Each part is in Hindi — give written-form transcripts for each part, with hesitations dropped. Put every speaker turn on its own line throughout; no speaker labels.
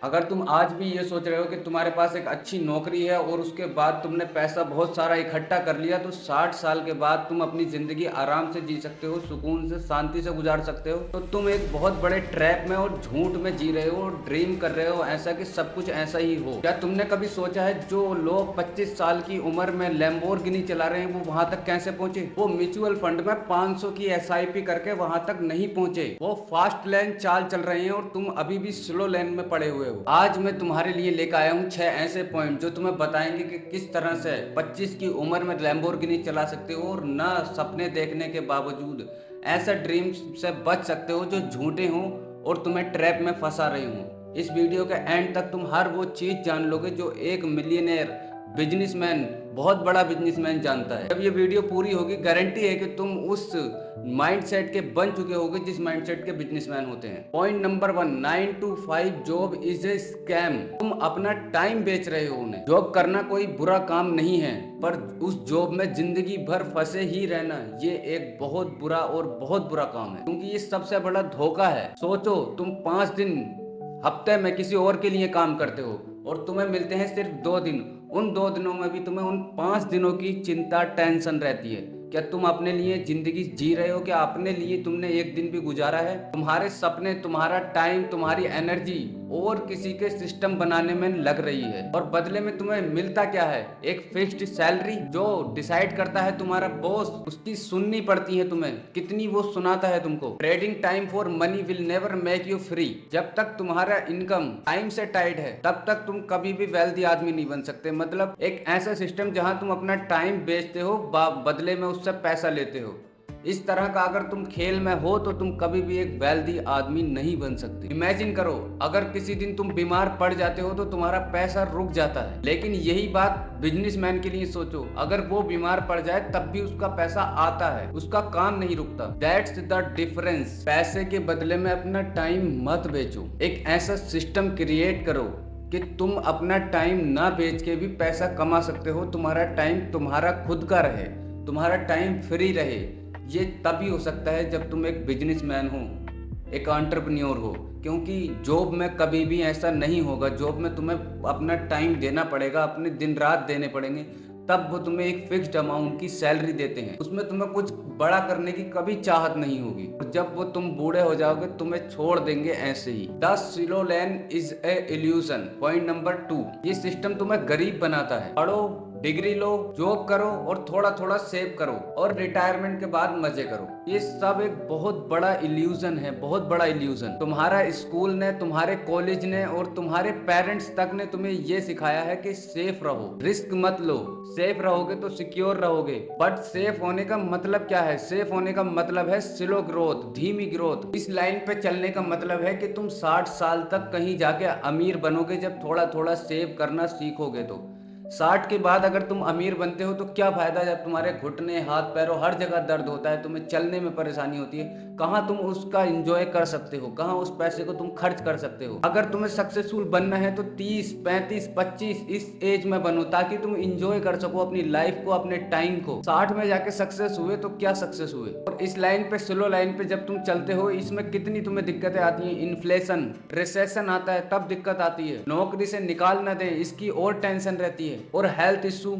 अगर तुम आज भी ये सोच रहे हो कि तुम्हारे पास एक अच्छी नौकरी है और उसके बाद तुमने पैसा बहुत सारा इकट्ठा कर लिया तो 60 साल के बाद तुम अपनी ज़िंदगी आराम से जी सकते हो, सुकून से, शांति से गुजार सकते हो, तो तुम एक बहुत बड़े ट्रैप में और झूठ में जी रहे हो और ड्रीम कर रहे हो ऐसा कि सब कुछ ऐसा ही हो। क्या तुमने कभी सोचा है जो लोग 25 साल की उम्र में लैम्बोर्गिनी चला रहे हैं वो वहां तक कैसे पहुंचे? वो म्यूचुअल फंड में 500 की एसआईपी करके वहां तक नहीं पहुंचे। वो फास्ट लेन चाल चल रहे हैं और तुम अभी भी स्लो लेन में पड़े हुए हो। आज मैं तुम्हारे लिए लेकर आया हूँ 6 ऐसे पॉइंट जो तुम्हें बताएंगे कि किस तरह से 25 की उम्र में लैम्बोर्गिनी चला सकते हो और ना सपने देखने के बावजूद ऐसा ड्रीम से बच सकते हो जो झूठे हों और तुम्हें ट्रैप में फंसा रहे हों। इस वीडियो के एंड तक तुम हर वो चीज जान लोगे जो एक मिलियनेयर बिजनेसमैन, बहुत बड़ा बिजनेसमैन जानता है। जब ये वीडियो पूरी होगी गारंटी है कि तुम उस माइंडसेट के बन चुके होगे जिस माइंडसेट के बिजनेसमैन होते हैं। Point number 1, 9 to 5 job is a scam. तुम अपना टाइम बेच रहे हो उन्हें। जॉब करना कोई बुरा काम नहीं है, पर उस जॉब में जिंदगी भर फंसे ही रहना ये एक बहुत बुरा और बहुत बुरा काम है, क्योंकि ये सबसे बड़ा धोखा है। सोचो, तुम 5 दिन हफ्ते में किसी और के लिए काम करते हो और तुम्हें मिलते हैं सिर्फ 2 दिन। उन 2 दिनों में भी तुम्हें उन 5 दिनों की चिंता, टेंशन रहती है। क्या तुम अपने लिए जिंदगी जी रहे हो? क्या अपने लिए तुमने एक दिन भी गुजारा है? तुम्हारे सपने, तुम्हारा टाइम, तुम्हारी एनर्जी और किसी के सिस्टम बनाने में लग रही है और बदले में तुम्हें मिलता क्या है? एक फिक्स्ड सैलरी जो डिसाइड करता है तुम्हारा बॉस। उसकी सुननी पड़ती है तुम्हें, कितनी वो सुनाता है तुमको। Trading time for money will never make you free. जब तक तुम्हारा इनकम टाइम से टाइट है तब तक तुम कभी भी वेल्दी आदमी नहीं बन सकते। मतलब एक ऐसा सिस्टम जहां तुम अपना टाइम बेचते हो, बदले में उससे पैसा लेते हो। इस तरह का अगर तुम खेल में हो तो तुम कभी भी एक वेल्दी आदमी नहीं बन सकते। इमेजिन करो, अगर किसी दिन तुम बीमार पड़ जाते हो तो तुम्हारा पैसा रुक जाता है, लेकिन यही बात बिजनेसमैन के लिए सोचो, अगर वो बीमार पड़ जाए तब भी उसका पैसा आता है, उसका काम नहीं रुकता। That's the difference. पैसे के बदले में अपना टाइम मत बेचो। एक ऐसा सिस्टम क्रिएट करो कि तुम अपना टाइम ना बेच के भी पैसा कमा सकते हो। तुम्हारा टाइम तुम्हारा खुद का रहे, तुम्हारा टाइम फ्री रहे। ये तभी हो सकता है जब तुम एक बिजनेसमैन हो, एक एंटरप्रेन्योर हो, क्योंकि जॉब में कभी भी ऐसा नहीं होगा। जॉब में तुम्हें अपना टाइम देना पड़ेगा, अपने दिन रात देने पड़ेंगे, तब वो तुम्हें एक फिक्स्ड अमाउंट की सैलरी देते हैं। उसमें तुम्हें कुछ बड़ा करने की कभी चाहत नहीं होगी और जब वो तुम बूढ़े हो जाओगे तुम्हें छोड़ देंगे ऐसे ही। The slow lane is a illusion. Point number 2, ये सिस्टम तुम्हें गरीब बनाता है। पढ़ो, डिग्री लो, जॉब करो और थोड़ा थोड़ा सेव करो और रिटायरमेंट के बाद मजे करो। ये सब एक बहुत बड़ा इल्यूजन है, बहुत बड़ा इल्यूजन। तुम्हारा स्कूल ने, तुम्हारे कॉलेज ने और तुम्हारे पेरेंट्स तक ने तुम्हें ये सिखाया है कि सेफ रहो, रिस्क मत लो। सेफ रहोगे तो सिक्योर रहोगे, बट सेफ होने का मतलब क्या है? सेफ होने का मतलब है स्लो ग्रोथ, धीमी ग्रोथ। इस लाइन पे चलने का मतलब है कि तुम 60 साल तक कहीं जाके अमीर बनोगे जब थोड़ा थोड़ा सेव करना सीखोगे। तो 60 के बाद अगर तुम अमीर बनते हो तो क्या फायदा जब तुम्हारे घुटने, हाथ पैरों हर जगह दर्द होता है, तुम्हें चलने में परेशानी होती है। कहाँ तुम उसका एंजॉय कर सकते हो? कहाँ उस पैसे को तुम खर्च कर सकते हो? अगर तुम्हें सक्सेसफुल बनना है तो 30, 35, 25 इस एज में बनो ताकि तुम एंजॉय कर सको अपनी लाइफ को, अपने टाइम को। 60 में जाके सक्सेस हुए तो क्या सक्सेस हुए? और इस लाइन पे, स्लो लाइन पे जब तुम चलते हो, इसमें कितनी तुम्हें दिक्कतें आती हैं। इन्फ्लेशन, रिसेशन आता है तब दिक्कत आती है। नौकरी से निकाल न दे इसकी और टेंशन रहती है। और हेल्थ इशू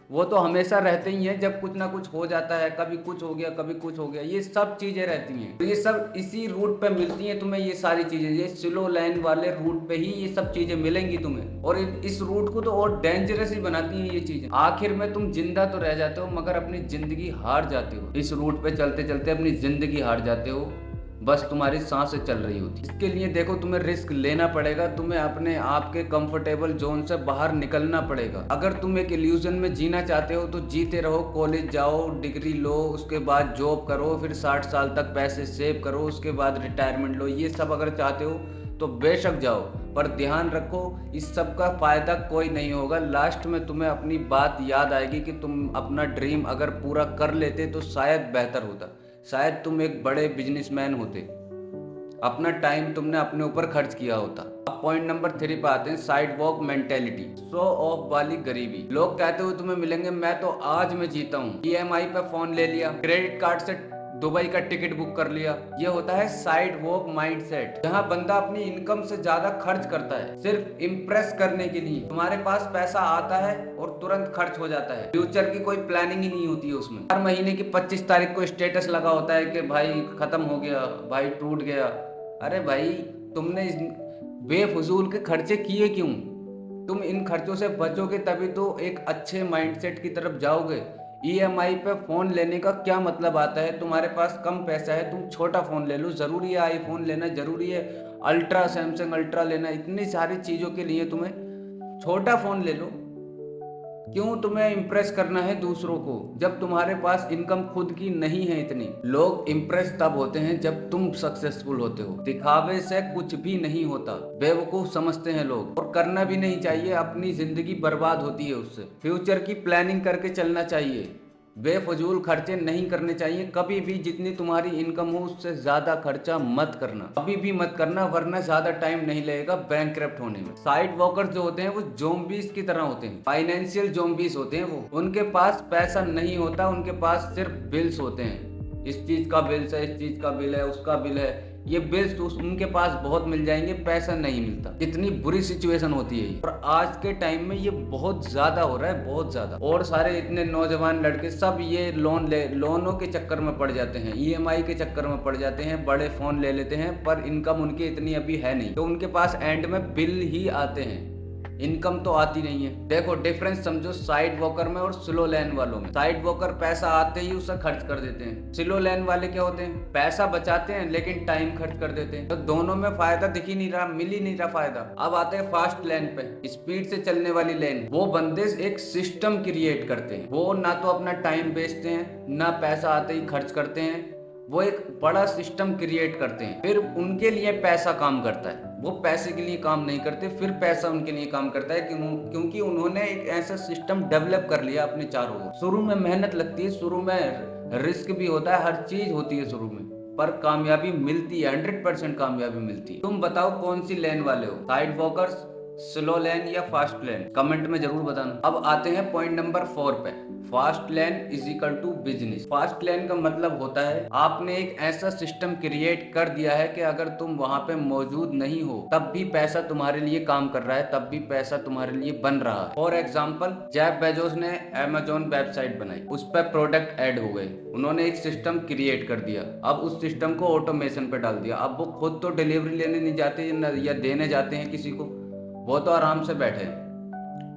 वो तो हमेशा रहते ही हैं, जब कुछ ना कुछ हो जाता है, कभी कुछ हो गया, कभी कुछ हो गया, ये सब चीजें रहती हैं। तो ये सब इसी रूट पे मिलती हैं तुम्हें, ये सारी चीजें। ये स्लो लाइन वाले रूट पे ही ये सब चीजें मिलेंगी तुम्हें, और इस रूट को तो और डेंजरस ही बनाती हैं ये चीजें। आखिर में तुम जिंदा तो रह जाते हो मगर अपनी जिंदगी हार जाते हो। इस रूट पे चलते चलते अपनी जिंदगी हार जाते हो, बस तुम्हारी सांसें चल रही होती। इसके लिए देखो, तुम्हें रिस्क लेना पड़ेगा, तुम्हें अपने आप के कंफर्टेबल जोन से बाहर निकलना पड़ेगा। अगर तुम एक इल्यूजन में जीना चाहते हो तो जीते रहो, कॉलेज जाओ, डिग्री लो, उसके बाद जॉब करो, फिर 60 साल तक पैसे सेव करो, उसके बाद रिटायरमेंट लो। ये सब अगर चाहते हो तो बेशक जाओ, पर ध्यान रखो इस सब का फायदा कोई नहीं होगा। लास्ट में तुम्हें अपनी बात याद आएगी कि तुम अपना ड्रीम अगर पूरा कर लेते तो शायद बेहतर होता, शायद तुम एक बड़े बिजनेसमैन होते, अपना टाइम तुमने अपने ऊपर खर्च किया होता। अब पॉइंट नंबर 3 पे आते हैं, side walk mentality, show off वाली गरीबी। लोग कहते हुए तुम्हें मिलेंगे, मैं तो आज में जीता हूँ, ईएमआई पे फोन ले लिया, क्रेडिट कार्ड से दुबई का टिकट बुक कर लिया। ये होता है साइड वॉक माइंडसेट, जहाँ बंदा अपनी इनकम से ज्यादा खर्च करता है सिर्फ इम्प्रेस करने के लिए। तुम्हारे पास पैसा आता है और तुरंत खर्च हो जाता है, फ्यूचर की कोई प्लानिंग ही नहीं होती है उसमें। हर महीने की 25 तारीख को स्टेटस लगा होता है कि भाई खत्म हो गया, भाई टूट गया। अरे भाई, तुमने बेफजूल के खर्चे किए क्यों? तुम इन खर्चों से बचोगे तभी तो एक अच्छे माइंडसेट की तरफ जाओगे। ईएमआई पे फोन लेने का क्या मतलब आता है? तुम्हारे पास कम पैसा है, तुम छोटा फोन ले लो। जरूरी है आईफोन लेना? जरूरी है अल्ट्रा सैमसंग अल्ट्रा लेना? इतनी सारी चीजों के लिए तुम्हें छोटा फोन ले लो। क्यों तुम्हें इम्प्रेस करना है दूसरों को जब तुम्हारे पास इनकम खुद की नहीं है इतनी? लोग इम्प्रेस तब होते हैं जब तुम सक्सेसफुल होते हो। दिखावे से कुछ भी नहीं होता, बेवकूफ समझते हैं लोग, और करना भी नहीं चाहिए। अपनी जिंदगी बर्बाद होती है उससे। फ्यूचर की प्लानिंग करके चलना चाहिए, बेफजूल खर्चे नहीं करने चाहिए कभी भी। जितनी तुम्हारी इनकम हो उससे ज्यादा खर्चा मत करना, कभी भी मत करना, वरना ज्यादा टाइम नहीं लगेगा बैंकक्रप्ट होने में। साइड वॉकर्स जो होते हैं वो ज़ॉम्बीज की तरह होते हैं, फाइनेंशियल ज़ॉम्बीज होते हैं वो। उनके पास पैसा नहीं होता, उनके पास सिर्फ बिल्स होते हैं। इस चीज का बिल है, इस चीज का बिल है, उसका बिल है। ये बिल्स तो उनके पास बहुत मिल जाएंगे, पैसा नहीं मिलता। इतनी बुरी सिचुएशन होती है ये। और आज के टाइम में ये बहुत ज्यादा हो रहा है, बहुत ज्यादा। और सारे इतने नौजवान लड़के सब ये लोनों के चक्कर में पड़ जाते हैं, ईएमआई के चक्कर में पड़ जाते हैं, बड़े फोन ले लेते हैं, पर इनकम उनकी इतनी अभी है नहीं, तो उनके पास एंड में बिल ही आते हैं, इनकम तो आती नहीं है। देखो डिफरेंस समझो साइड वॉकर में और स्लो लेन वालों में। साइड वॉकर पैसा आते ही उसे खर्च कर देते हैं। स्लो लेन वाले क्या होते हैं? पैसा बचाते हैं लेकिन टाइम खर्च कर देते हैं। तो दोनों में फायदा दिख ही नहीं रहा, मिल ही नहीं रहा फायदा। अब आते हैं फास्ट लेन पे, स्पीड से चलने वाली लेन। वो बंदे एक सिस्टम क्रिएट करते हैं। वो ना तो अपना टाइम बेचते हैं, ना पैसा आते ही खर्च करते हैं। वो एक बड़ा सिस्टम क्रिएट करते हैं, फिर उनके लिए पैसा काम करता है। वो पैसे के लिए काम नहीं करते, फिर पैसा उनके लिए काम करता है, क्योंकि उन्होंने एक ऐसा सिस्टम डेवलप कर लिया अपने चारों ओर। शुरू में मेहनत लगती है, शुरू में रिस्क भी होता है, हर चीज होती है शुरू में, पर कामयाबी मिलती है, 100% कामयाबी मिलती है। तुम बताओ कौन सी लेन वाले हो, साइड वॉकर्स, स्लो लेन या फास्ट लेन? कमेंट में जरूर बताना। अब आते हैं पॉइंट नंबर 4 पे। Fast lane is equal to business. Fast lane का मतलब होता है आपने एक ऐसा सिस्टम क्रिएट कर दिया है कि अगर तुम वहां पे मौजूद नहीं हो तब भी पैसा तुम्हारे लिए काम कर रहा है, तब भी पैसा तुम्हारे लिए बन रहा है। फॉर एग्जाम्पल, जेफ बेजोस ने अमेजोन वेबसाइट बनाई, उस पर प्रोडक्ट ऐड हो गए, उन्होंने एक सिस्टम क्रिएट कर दिया। अब उस सिस्टम को ऑटोमेशन पे डाल दिया। अब वो खुद तो डिलीवरी लेने नहीं जाते या देने जाते हैं किसी को, वो तो आराम से बैठे हैं।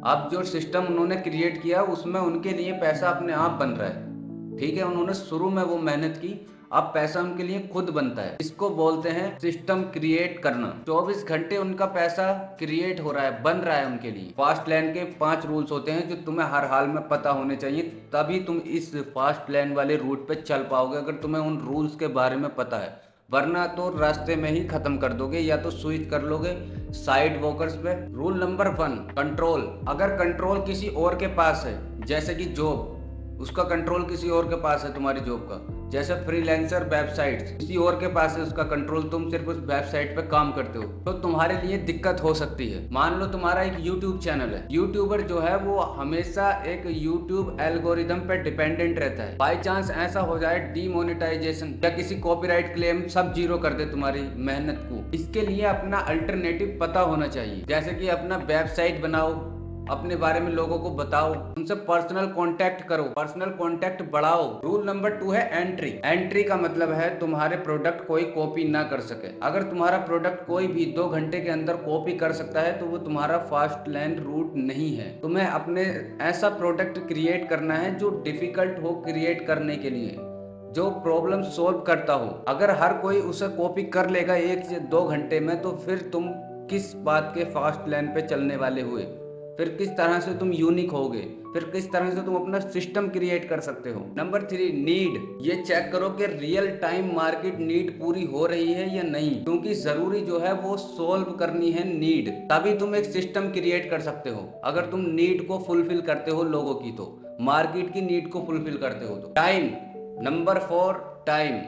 अब जो सिस्टम उन्होंने क्रिएट किया उसमें उनके लिए पैसा अपने आप बन रहा है। ठीक है, उन्होंने शुरू में वो मेहनत की, अब पैसा उनके लिए खुद बनता है। इसको बोलते हैं सिस्टम क्रिएट करना। 24 घंटे उनका पैसा क्रिएट हो रहा है, बन रहा है उनके लिए। फास्ट लेन के 5 रूल्स होते हैं जो तुम्हें हर हाल में पता होने चाहिए, तभी तुम इस फास्ट लेन वाले रूट पे चल पाओगे, अगर तुम्हें उन रूल्स के बारे में पता है। वरना तो रास्ते में ही खत्म कर दोगे, या तो स्विच कर लोगे साइड वॉकर्स पे। Rule number 1, control. अगर कंट्रोल किसी और के पास है, जैसे कि जॉब, उसका कंट्रोल किसी और के पास है तुम्हारी जॉब का, जैसे फ्रीलांसर वेबसाइट्स किसी और के पास है उसका कंट्रोल, तुम सिर्फ उस वेबसाइट पे काम करते हो, तो तुम्हारे लिए दिक्कत हो सकती है। मान लो तुम्हारा एक यूट्यूब चैनल है, यूट्यूबर जो है वो हमेशा एक यूट्यूब एल्गोरिदम पे डिपेंडेंट रहता है। बाई चांस ऐसा हो जाए डीमोनेटाइजेशन या किसी कॉपीराइट क्लेम, सब जीरो कर दे तुम्हारी मेहनत को। इसके लिए अपना अल्टरनेटिव पता होना चाहिए, जैसे कि अपना वेबसाइट बनाओ, अपने बारे में लोगों को बताओ, उनसे पर्सनल कांटेक्ट करो, पर्सनल कांटेक्ट बढ़ाओ। रूल नंबर 2 है एंट्री। एंट्री का मतलब है तुम्हारे प्रोडक्ट कोई कॉपी ना कर सके। अगर तुम्हारा प्रोडक्ट कोई भी 2 घंटे के अंदर कॉपी कर सकता है तो वो तुम्हारा फास्ट लेन रूट नहीं है। तुम्हें अपने ऐसा प्रोडक्ट क्रिएट करना है जो डिफिकल्ट हो क्रिएट करने के लिए, जो प्रॉब्लम सोल्व करता हो। अगर हर कोई उसे कॉपी कर लेगा 1 से 2 घंटे में, तो फिर तुम किस बात के फास्ट लेन पे चलने वाले हुए? फिर किस तरह से तुम यूनिक होगे? फिर किस तरह से तुम अपना सिस्टम क्रिएट कर सकते हो? Number 3, need. ये चेक करो कि रियल टाइम मार्केट नीड पूरी हो रही है या नहीं, क्योंकि जरूरी जो है वो सोल्व करनी है नीड, तभी तुम एक सिस्टम क्रिएट कर सकते हो। अगर तुम नीड को फुलफिल करते हो लोगों की, तो मार्केट की नीड को फुलफिल करते हो। तो टाइम। Number 4, time.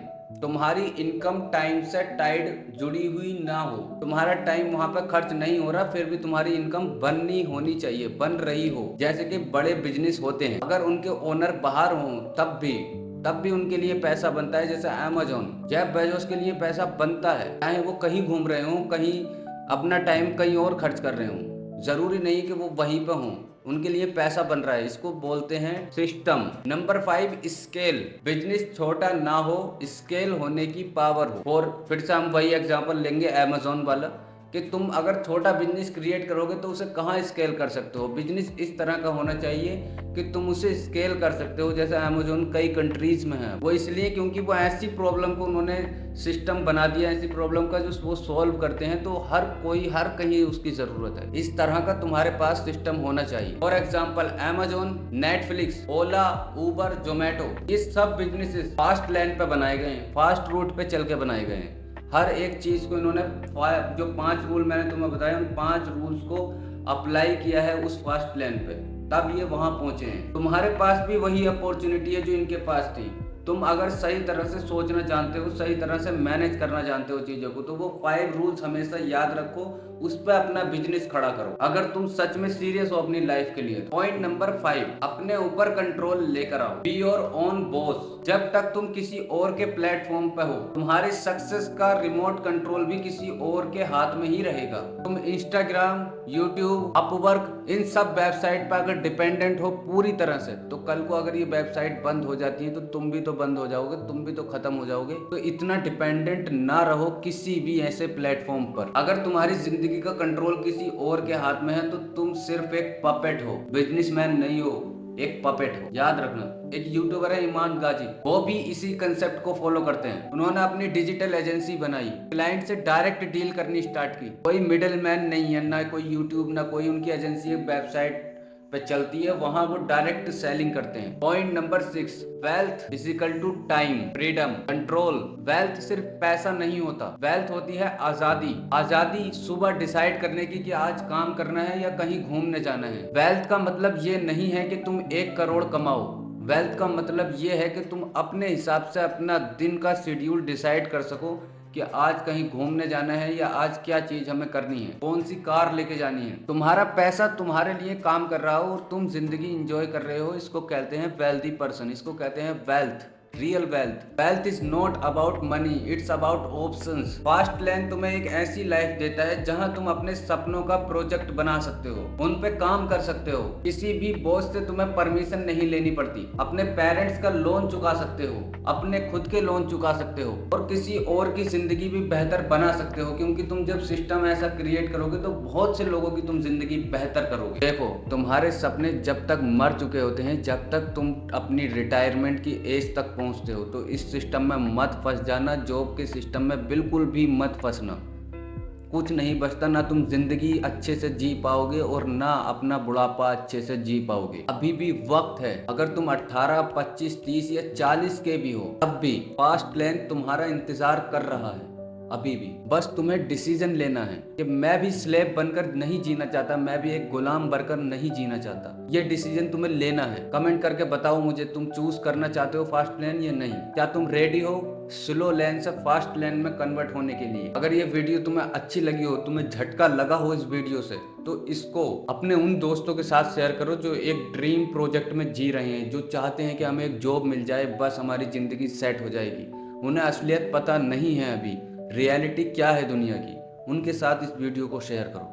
तुम्हारी इनकम टाइम से टाइड जुड़ी हुई ना हो, तुम्हारा टाइम वहां पर खर्च नहीं हो रहा, फिर भी तुम्हारी इनकम बननी होनी चाहिए, बन रही हो। जैसे कि बड़े बिजनेस होते हैं, अगर उनके ओनर बाहर हों तब भी तब भी उनके लिए पैसा बनता है। जैसे अमेज़न, जेफ बेजोस के लिए पैसा बनता है, चाहे वो कहीं घूम रहे हों, कहीं अपना टाइम कहीं और खर्च कर रहे हों। ज़रूरी नहीं कि वो वहीं पे हों, उनके लिए पैसा बन रहा है। इसको बोलते हैं सिस्टम। Number 5, scale. बिजनेस छोटा ना हो, स्केल होने की पावर हो। और फिर से हम वही एग्जांपल लेंगे अमेज़न वाला, कि तुम अगर छोटा बिजनेस क्रिएट करोगे तो उसे कहाँ स्केल कर सकते हो। बिजनेस इस तरह का होना चाहिए कि तुम उसे स्केल कर सकते हो। जैसे अमेज़न कई कंट्रीज में है, वो इसलिए क्योंकि वो ऐसी प्रॉब्लम को उन्होंने सिस्टम बना दिया, ऐसी प्रॉब्लम का जो वो सॉल्व करते हैं, तो हर कोई हर कहीं उसकी ज़रूरत है। इस तरह का तुम्हारे पास सिस्टम होना चाहिए। फॉर एग्जाम्पल अमेज़न, नेटफ्लिक्स, ओला, उबर, जोमेटो, ये सब बिजनेसेस फास्ट लैंड पे बनाए गए हैं, फास्ट रूट पे चल के बनाए गए हैं। हर एक चीज़ को इन्होंने जो 5 रूल मैंने तुम्हें बताया, उन 5 रूल्स को अप्लाई किया है उस फास्ट लैंड पे, तब ये वहां पहुंचे हैं। तुम्हारे पास भी वही अपॉर्चुनिटी है जो इनके पास थी। तुम अगर सही तरह से सोचना जानते हो, सही तरह से मैनेज करना जानते हो चीज़ों को, तो वो 5 रूल्स हमेशा याद रखो, उस पर अपना बिजनेस खड़ा करो, अगर तुम सच में सीरियस हो अपनी लाइफ के लिए। पॉइंट नंबर 5, अपने ऊपर कंट्रोल लेकर आओ। Be your own boss. जब तक तुम किसी और के प्लेटफॉर्म पर हो, तुम्हारे सक्सेस का रिमोट कंट्रोल भी किसी और के हाथ में ही रहेगा। तुम इंस्टाग्राम, यूट्यूब, अपवर्क, इन सब वेबसाइट पर अगर डिपेंडेंट हो पूरी तरह से, तो कल को अगर ये वेबसाइट बंद हो जाती है तो तुम भी तो बंद हो जाओगे, तुम भी तो खत्म हो जाओगे। तो इतना डिपेंडेंट ना रहो किसी भी ऐसे प्लेटफॉर्म पर। अगर तुम्हारी जिंदगी का कंट्रोल किसी और के हाथ में है तो तुम सिर्फ एक पपेट हो, बिजनेसमैन नहीं हो, एक पपेट हो, याद रखना। एक यूट्यूबर है ईमान गाजी, वो भी इसी कंसेप्ट को फॉलो करते हैं। उन्होंने अपनी डिजिटल एजेंसी बनाई, क्लाइंट से डायरेक्ट डील करनी स्टार्ट की। कोई मिडिल मैन नहीं है, ना कोई यूट्यूब, ना कोई उनकी एजेंसी एक वेबसाइट पे चलती है, वहां वो डायरेक्ट सेलिंग करते हैं। Point number 6, wealth is equal to time, freedom, control. Wealth सिर्फ पैसा नहीं होता, वेल्थ होती है आजादी। आजादी सुबह डिसाइड करने की कि आज काम करना है या कहीं घूमने जाना है। वेल्थ का मतलब ये नहीं है कि तुम 1 करोड़ कमाओ। वेल्थ का मतलब ये है कि तुम अपने हिसाब से अपना दिन का शेड्यूल डिसाइड कर सको कि आज कहीं घूमने जाना है या आज क्या चीज हमें करनी है, कौन सी कार लेके जानी है। तुम्हारा पैसा तुम्हारे लिए काम कर रहा हो और तुम जिंदगी एंजॉय कर रहे हो, इसको कहते हैं वेल्दी पर्सन, इसको कहते हैं wealth, real wealth. Wealth is not about money, it's about options. Fast land तुम्हें एक ऐसी लाइफ देता है जहां तुम अपने सपनों का प्रोजेक्ट बना सकते हो, उन पे काम कर सकते हो, किसी भी बॉस से तुम्हें परमिशन नहीं लेनी पड़ती, अपने पेरेंट्स का लोन चुका सकते हो, अपने खुद के लोन चुका सकते हो, और किसी और की जिंदगी भी बेहतर बना सकते हो। क्योंकि तुम जब सिस्टम ऐसा क्रिएट करोगे तो बहुत से लोगों की तुम जिंदगी बेहतर करोगे। देखो, तुम्हारे सपने जब तक मर चुके होते हैं, जब तक तुम अपनी रिटायरमेंट की एज तक पहुंचते हो, तो इस सिस्टम में मत फंस जाना। जॉब के सिस्टम में बिल्कुल भी मत फंसना, कुछ नहीं बचता। ना तुम जिंदगी अच्छे से जी पाओगे और ना अपना बुढ़ापा अच्छे से जी पाओगे। अभी भी वक्त है, अगर तुम 18, 25, 30 या 40 के भी हो, तब भी फास्ट लैंड तुम्हारा इंतजार कर रहा है। अभी भी बस तुम्हें डिसीजन लेना है कि मैं भी स्लेव बनकर नहीं जीना चाहता, मैं भी एक गुलाम बनकर नहीं जीना चाहता। ये डिसीजन तुम्हें लेना है। कमेंट करके बताओ मुझे, तुम चूज करना चाहते हो फास्ट लेन या नहीं। क्या तुम रेडी हो स्लो लेन से फास्ट लेन में कन्वर्ट होने के लिए? अगर ये वीडियो तुम्हें अच्छी लगी हो, तुम्हें झटका लगा हो इस वीडियो से, तो इसको अपने उन दोस्तों के साथ शेयर करो जो एक ड्रीम प्रोजेक्ट में जी रहे हैं, जो चाहते हैं कि हमें एक जॉब मिल जाए, बस हमारी जिंदगी सेट हो जाएगी। उन्हें असलियत पता नहीं है अभी, रियलिटी क्या है दुनिया की। उनके साथ इस वीडियो को शेयर करो।